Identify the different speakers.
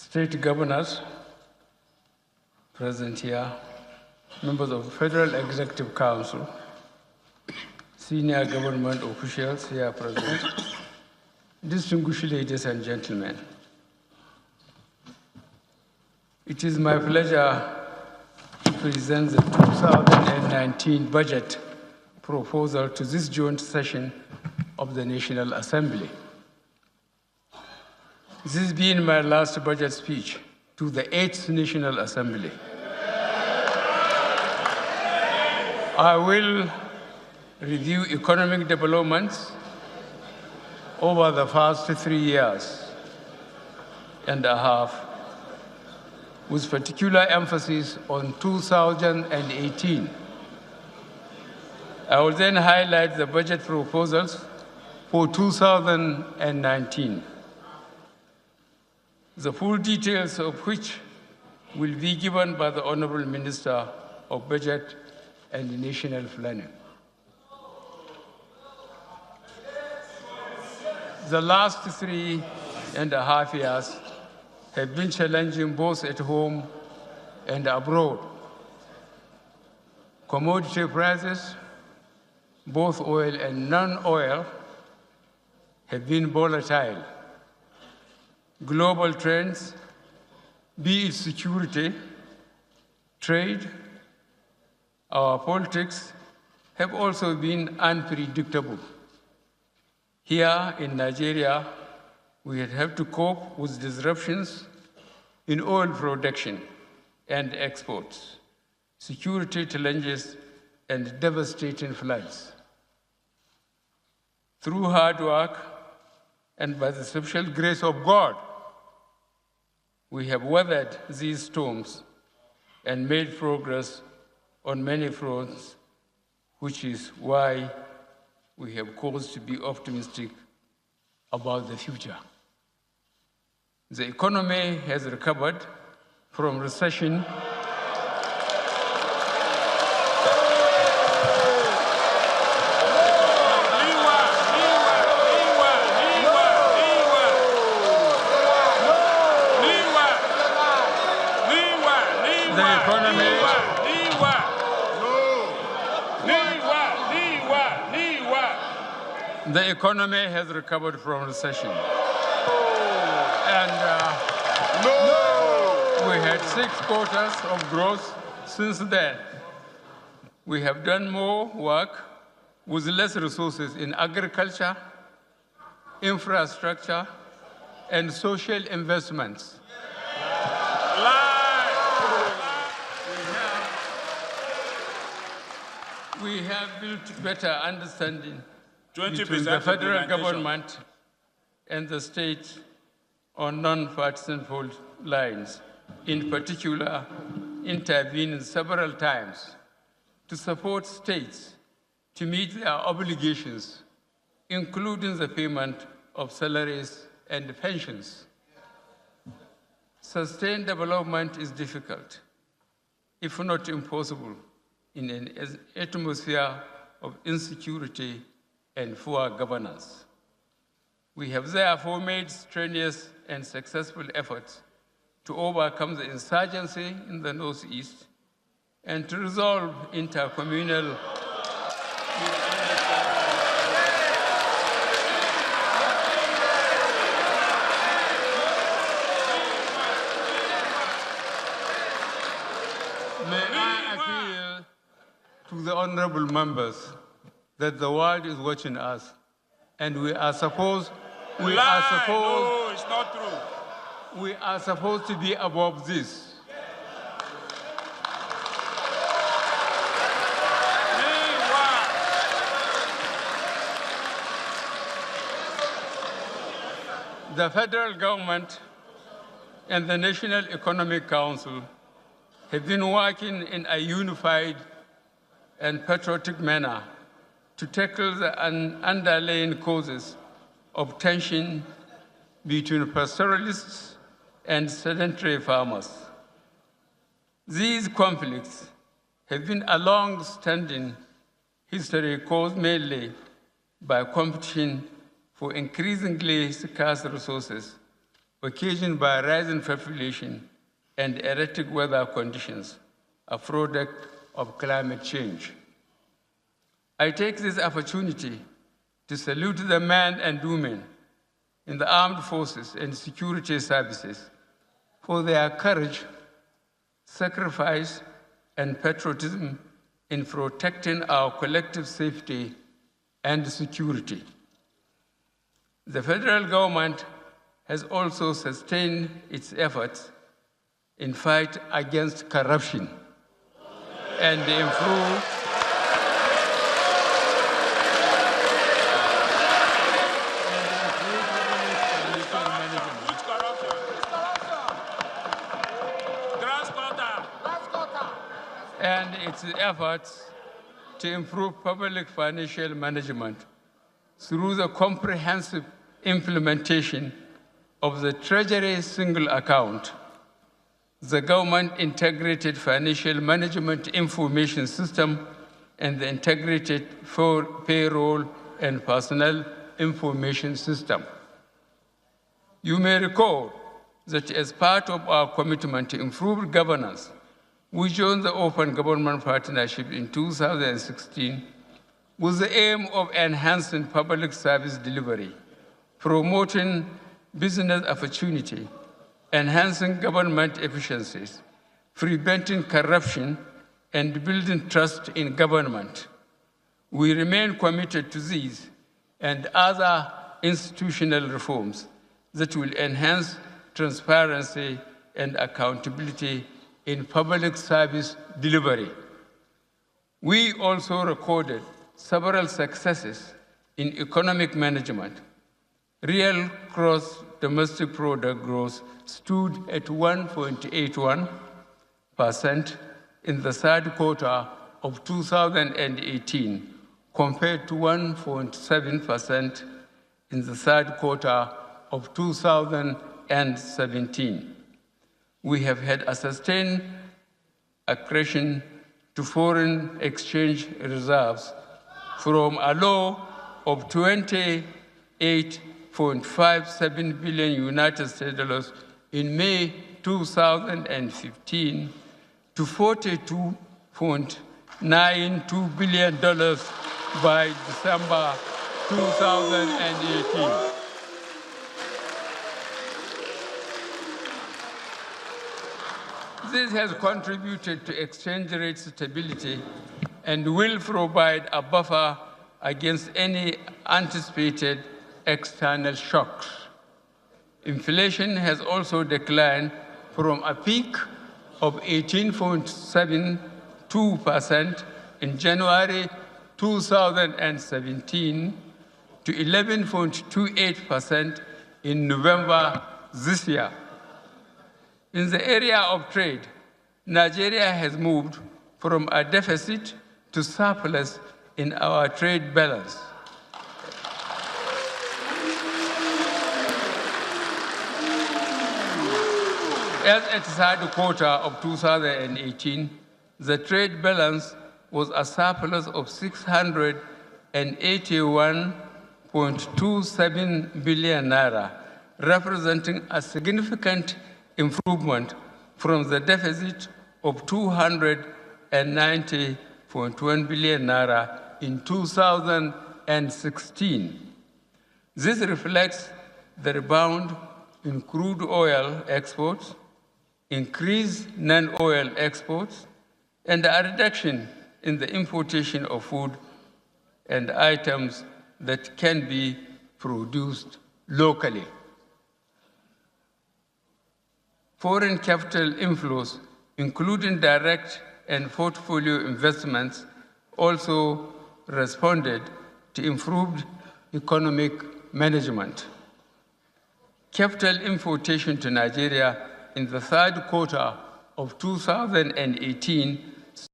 Speaker 1: state governors present here, members of the Federal Executive Council, senior government officials here present, distinguished ladies and gentlemen. It is my pleasure to present the 2019 budget proposal to this joint session of the National Assembly. This being my last budget speech to the 8th National Assembly. I will review economic developments over the past 3 years and a half, with particular emphasis on 2018. I will then highlight the budget proposals for 2019, the full details of which will be given by the Honorable Minister of Budget and National Planning. The last 3.5 years have been challenging both at home and abroad. Commodity prices, both oil and non-oil, have been volatile. Global trends, be it security, trade, our politics, have also been unpredictable. Here in Nigeria, we have to cope with disruptions in oil production and exports, security challenges, and devastating floods. Through hard work and by the special grace of God, we have weathered these storms and made progress on many fronts, which is why we have cause to be optimistic about the future. The economy has recovered from recession. The economy has recovered from recession. And we had 6 quarters of growth since then. We have done more work with less resources in agriculture, infrastructure, and social investments. We have built better understanding between the federal government and the state on non-partisan fault lines, in particular, intervening several times to support states to meet their obligations, including the payment of salaries and pensions. Sustained development is difficult, if not impossible, in an atmosphere of insecurity and poor governance. We have therefore made strenuous and successful efforts to overcome the insurgency in the Northeast and to resolve intercommunal May I appeal to the honorable members that the world is watching us, and we are supposed
Speaker 2: No, it's not true.
Speaker 1: We are supposed to be above this. The federal government and the National Economic Council have been working in a unified and patriotic manner to tackle the underlying causes of tension between pastoralists and sedentary farmers. These conflicts have been a long-standing history caused mainly by competition for increasingly scarce resources occasioned by rising population and erratic weather conditions, a product of climate change. I take this opportunity to salute the men and women in the armed forces and security services for their courage, sacrifice, and patriotism in protecting our collective safety and security. The federal government has also sustained its efforts in fight against corruption and improve its efforts to improve public financial management through the comprehensive implementation of the Treasury Single Account, the Government Integrated Financial Management Information System, and the Integrated Payroll and Personnel Information System. You may recall that as part of our commitment to improve governance, we joined the Open Government Partnership in 2016 with the aim of enhancing public service delivery, promoting business opportunity, enhancing government efficiencies, preventing corruption, and building trust in government. We remain committed to these and other institutional reforms that will enhance transparency and accountability in public service delivery. We also recorded several successes in economic management. Real gross domestic product growth stood at 1.81% in the third quarter of 2018, compared to 1.7% in the third quarter of 2017. We have had a sustained accretion to foreign exchange reserves from a low of $28.57 billion United States dollars in May 2015 to $42.92 billion by December 2018. This has contributed to exchange rate stability and will provide a buffer against any anticipated external shocks. Inflation has also declined from a peak of 18.72% in January 2017 to 11.28% in November this year. In the area of trade, Nigeria has moved from a deficit to surplus in our trade balance. As at the third quarter of 2018, the trade balance was a surplus of 681.27 billion naira, representing a significant improvement from the deficit of 290.1 billion naira in 2016. This reflects the rebound in crude oil exports, increased non-oil exports, and a reduction in the importation of food and items that can be produced locally. Foreign capital inflows, including direct and portfolio investments, also responded to improved economic management. Capital importation to Nigeria in the third quarter of 2018